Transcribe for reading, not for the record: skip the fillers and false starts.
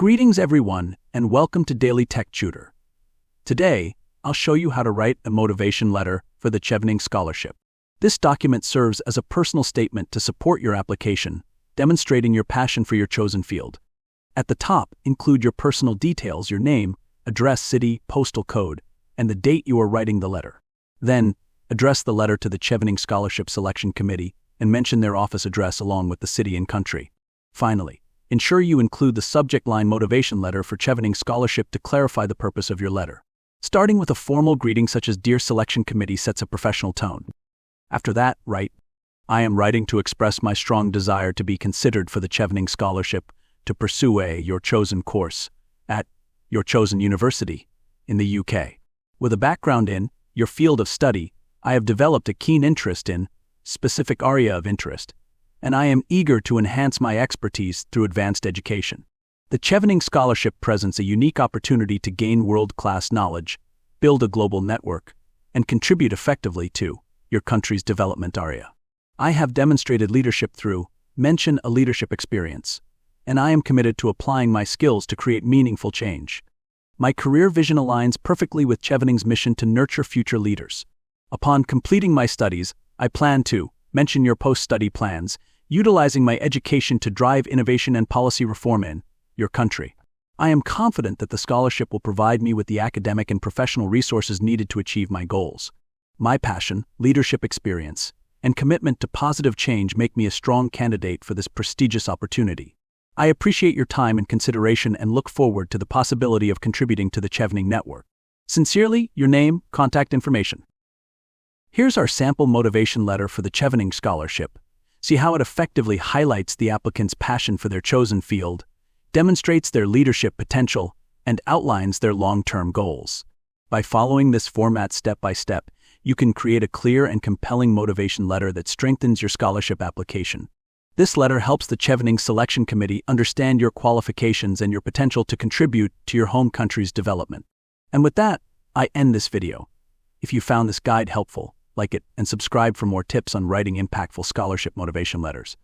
Greetings everyone, and welcome to Daily Tech Tutor. Today, I'll show you how to write a motivation letter for the Chevening Scholarship. This document serves as a personal statement to support your application, demonstrating your passion for your chosen field. At the top, include your personal details, your name, address, city, postal code, and the date you are writing the letter. Then, address the letter to the Chevening Scholarship Selection Committee and mention their office address along with the city and country. Finally, ensure you include the subject line motivation letter for Chevening Scholarship to clarify the purpose of your letter. Starting with a formal greeting such as "Dear Selection Committee" sets a professional tone. After that, write, "I am writing to express my strong desire to be considered for the Chevening Scholarship to pursue your chosen course at your chosen university in the UK. With a background in your field of study, I have developed a keen interest in specific area of interest, and I am eager to enhance my expertise through advanced education. The Chevening Scholarship presents a unique opportunity to gain world-class knowledge, build a global network, and contribute effectively to your country's development area. I have demonstrated leadership through mention a leadership experience, and I am committed to applying my skills to create meaningful change. My career vision aligns perfectly with Chevening's mission to nurture future leaders. Upon completing my studies, I plan to mention your post-study plans, utilizing my education to drive innovation and policy reform in your country. I am confident that the scholarship will provide me with the academic and professional resources needed to achieve my goals. My passion, leadership experience, and commitment to positive change make me a strong candidate for this prestigious opportunity. I appreciate your time and consideration and look forward to the possibility of contributing to the Chevening network. Sincerely, your name, contact information." Here's our sample motivation letter for the Chevening Scholarship. See how it effectively highlights the applicant's passion for their chosen field, demonstrates their leadership potential, and outlines their long-term goals. By following this format step by step, you can create a clear and compelling motivation letter that strengthens your scholarship application. This letter helps the Chevening Selection Committee understand your qualifications and your potential to contribute to your home country's development. And with that, I end this video. If you found this guide helpful, like it and subscribe for more tips on writing impactful scholarship motivation letters.